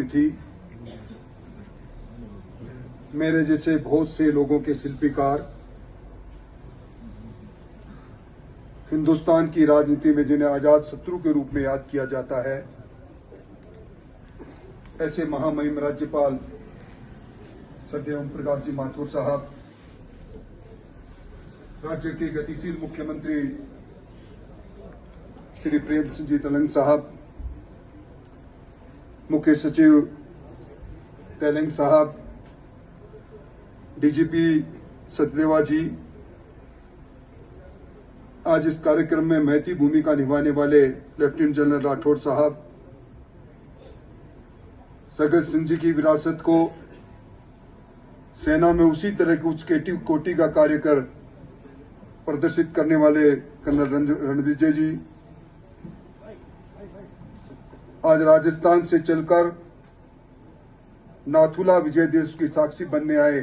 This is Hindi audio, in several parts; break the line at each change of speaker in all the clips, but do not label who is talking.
थी। मेरे जैसे बहुत से लोगों के शिल्पीकार हिंदुस्तान की राजनीति में जिन्हें आजाद शत्रु के रूप में याद किया जाता है, ऐसे महामहिम राज्यपाल श्रद्धेय ओम प्रकाश जी माथुर साहब, राज्य के गतिशील मुख्यमंत्री श्री प्रेम सिंह जी तलंग साहब, मुख्य सचिव तेलंग साहब, डीजीपी सचदेवा जी, आज इस कार्यक्रम में महती भूमिका निभाने वाले लेफ्टिनेंट जनरल राठौड़ साहब, सगत सिंह जी की विरासत को सेना में उसी तरह की उच्च कोटि का कार्य कर प्रदर्शित करने वाले कर्नल रणविजय जी, आज राजस्थान से चलकर नाथुला विजय दिवस की साक्षी बनने आए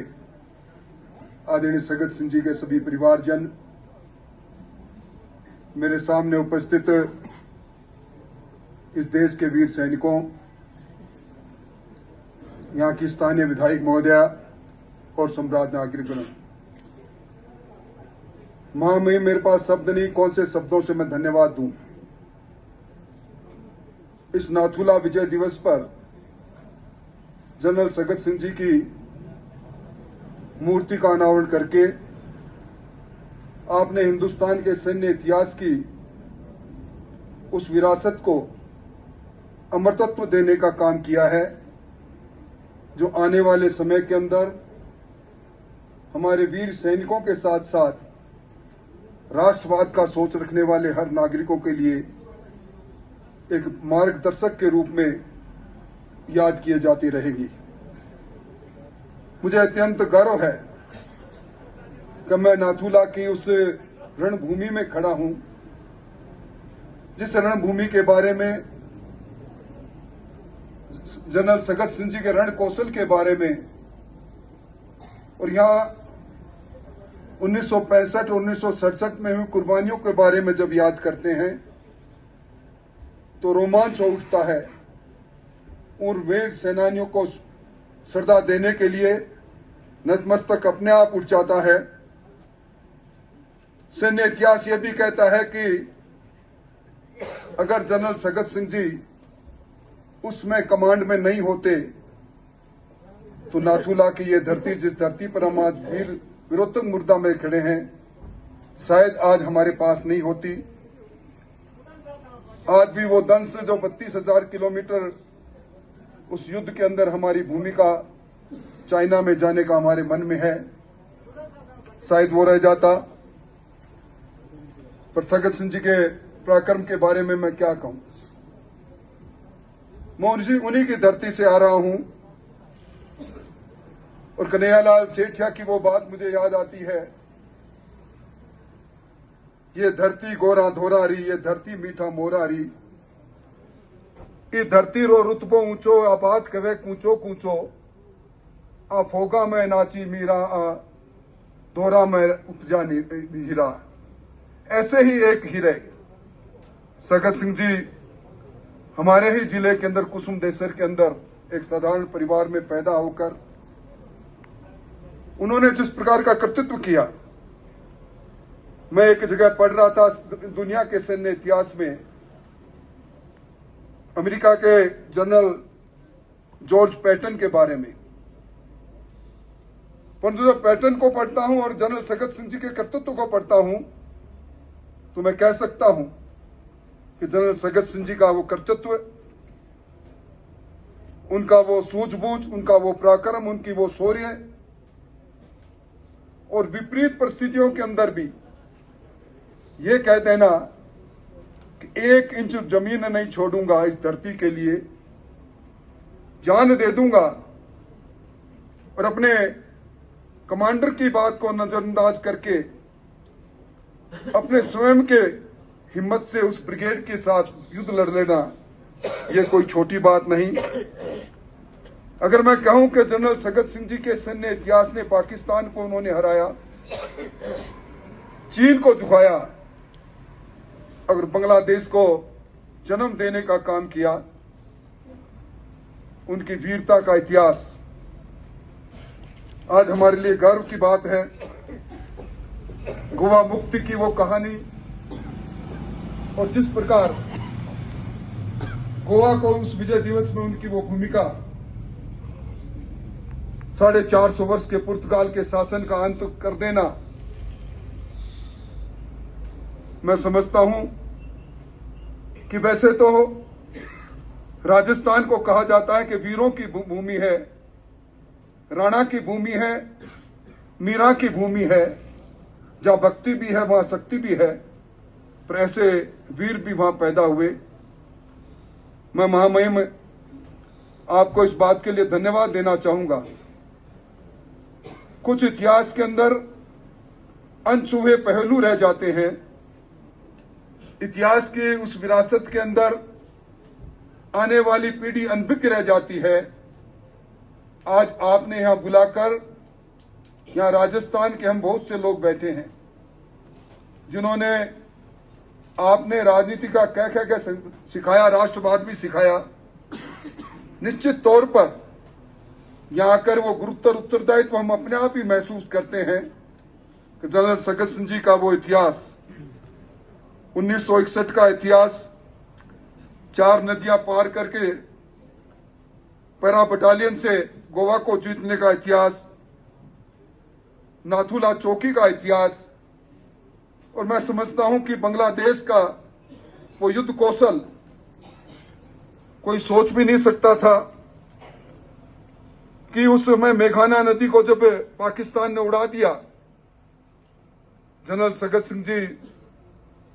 आदरणीय सगत सिंह जी के सभी परिवारजन, मेरे सामने उपस्थित इस देश के वीर सैनिकों, यहाँ की स्थानीय विधायक महोदया और सम्राट नागरिकगण, महामहिम मेरे पास शब्द नहीं, कौन से शब्दों से मैं धन्यवाद दूं। इस नाथुला विजय दिवस पर जनरल सगत सिंह जी की मूर्ति का अनावरण करके आपने हिंदुस्तान के सैन्य इतिहास की उस विरासत को अमरत्व देने का काम किया है, जो आने वाले समय के अंदर हमारे वीर सैनिकों के साथ साथ राष्ट्रवाद का सोच रखने वाले हर नागरिकों के लिए एक मार्गदर्शक के रूप में याद किए जाती रहेगी। मुझे अत्यंत गर्व है कि मैं नाथुला की उस रणभूमि में खड़ा हूं, जिस रणभूमि के बारे में, जनरल सगत सिंह जी के रण कौशल के बारे में और यहां 1965 और 1967 में हुई कुर्बानियों के बारे में जब याद करते हैं तो रोमांच हो उठता है और वीर सेनानियों को श्रद्धा देने के लिए नतमस्तक अपने आप उठ जाता है। सैन्य इतिहास यह भी कहता है कि अगर जनरल सगत सिंह जी उसमें कमांड में नहीं होते तो नाथुला की ये धरती, जिस धरती पर हम आज वीरोत्तम मुर्दा में खड़े हैं, शायद आज हमारे पास नहीं होती। आज भी वो दंश जो 32,000 किलोमीटर उस युद्ध के अंदर हमारी भूमिका चाइना में जाने का हमारे मन में है, शायद वो रह जाता। पर सगत सिंह जी के पराक्रम के बारे में मैं क्या कहूं। मैं उन्हीं की धरती से आ रहा हूं और कन्हैयालाल सेठिया की वो बात मुझे याद आती है, ये धरती गोरा धोरारी, ये धरती मीठा मोरारी, ये धरती रो रुतबो ऊंचो, आबाद कवे कूचो कूचो, आ फोगा में नाची मीरा, आ दोरा में उपजा हीरा। ऐसे ही एक हीरे सगत सिंह जी हमारे ही जिले के अंदर, कुसुम देसर के अंदर, एक साधारण परिवार में पैदा होकर उन्होंने जिस प्रकार का कर्तृत्व किया। मैं एक जगह पढ़ रहा था दुनिया के सैन्य इतिहास में अमेरिका के जनरल जॉर्ज पैटन के बारे में, परंतु जब पैटन को पढ़ता हूं और जनरल सगत सिंह जी के कर्तृत्व को पढ़ता हूं तो मैं कह सकता हूं कि जनरल सगत सिंह जी का वो कर्तृत्व, उनका वो सूझबूझ, उनका वो पराक्रम, उनकी वो शौर्य और विपरीत परिस्थितियों के अंदर भी ये कह देना कि 1 इंच जमीन नहीं छोड़ूंगा इस धरती के लिए, जान दे दूंगा, और अपने कमांडर की बात को नजरअंदाज करके अपने स्वयं के हिम्मत से उस ब्रिगेड के साथ युद्ध लड़ लेना, ये कोई छोटी बात नहीं। अगर मैं कहूं कि जनरल सगत सिंह जी के सैन्य इतिहास ने पाकिस्तान को उन्होंने हराया, चीन को झुकाया, अगर बांग्लादेश को जन्म देने का काम किया, उनकी वीरता का इतिहास आज हमारे लिए गर्व की बात है। गोवा मुक्ति की वो कहानी और जिस प्रकार गोवा को उस विजय दिवस में उनकी वो भूमिका 450 वर्ष के पुर्तगाल के शासन का अंत कर देना, मैं समझता हूं कि वैसे तो राजस्थान को कहा जाता है कि वीरों की भूमि है, राणा की भूमि है, मीरा की भूमि है, जहां भक्ति भी है वहां शक्ति भी है, पर ऐसे वीर भी वहां पैदा हुए। मैं महामहिम आपको इस बात के लिए धन्यवाद देना चाहूंगा। कुछ इतिहास के अंदर अनछुए पहलू रह जाते हैं, इतिहास के उस विरासत के अंदर आने वाली पीढ़ी अनभिज्ञ रह जाती है। आज आपने यहां बुलाकर, यहां राजस्थान के हम बहुत से लोग बैठे हैं जिन्होंने आपने राजनीति का कह कह के सिखाया, राष्ट्रवाद भी सिखाया। निश्चित तौर पर यहां आकर वो गुरुतर उत्तरदायित्व हम अपने आप ही महसूस करते हैं कि जनरल सगत सिंह जी का वो इतिहास, 1961 का इतिहास, 4 नदियां पार करके पैरा बटालियन से गोवा को जीतने का इतिहास, नाथुला चौकी का इतिहास, और मैं समझता हूं कि बांग्लादेश का वो युद्ध कौशल कोई सोच भी नहीं सकता था कि उस समय मेघाना नदी को जब पाकिस्तान ने उड़ा दिया, जनरल सगत सिंह जी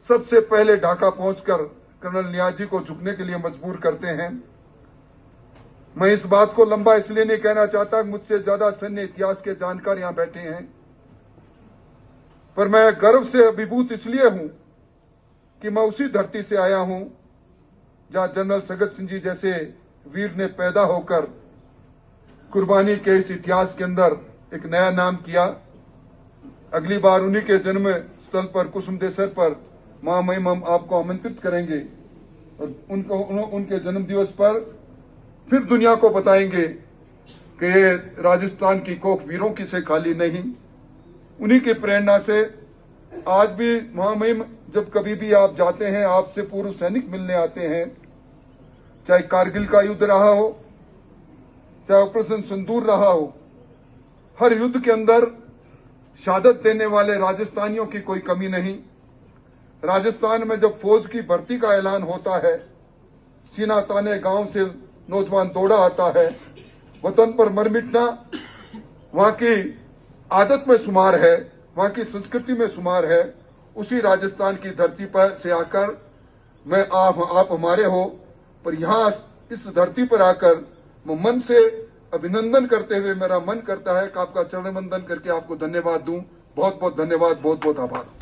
सबसे पहले ढाका पहुंचकर कर्नल नियाजी को झुकने के लिए मजबूर करते हैं। मैं इस बात को लंबा इसलिए नहीं कहना चाहता, मुझसे ज्यादा सैन्य इतिहास के जानकार यहां बैठे हैं, पर मैं गर्व से अभिभूत इसलिए हूं कि मैं उसी धरती से आया हूं जहां जनरल सगत सिंह जी जैसे वीर ने पैदा होकर कुर्बानी के इस इतिहास के अंदर एक नया नाम किया। अगली बार उन्हीं के जन्म स्थल पर, कुसुमदेसर पर महामहिम हम आपको आमंत्रित करेंगे और उनके जन्म दिवस पर फिर दुनिया को बताएंगे कि राजस्थान की कोख वीरों की से खाली नहीं। उन्हीं की प्रेरणा से आज भी महामहिम जब कभी भी आप जाते हैं, आपसे पूर्व सैनिक मिलने आते हैं, चाहे कारगिल का युद्ध रहा हो, चाहे ऑपरेशन सिंदूर रहा हो, हर युद्ध के अंदर शहादत देने वाले राजस्थानियों की कोई कमी नहीं। राजस्थान में जब फौज की भर्ती का ऐलान होता है, सीना ताने गांव से नौजवान दौड़ा आता है, वतन पर मर मिटना वहां की आदत में शुमार है, वहां की संस्कृति में शुमार है। उसी राजस्थान की धरती पर से आकर मैं आप हमारे हो, पर यहां इस धरती पर आकर मैं मन से अभिनंदन करते हुए मेरा मन करता है कि आपका चरण वंदन करके आपको धन्यवाद दूं। बहुत बहुत धन्यवाद, बहुत बहुत आभार।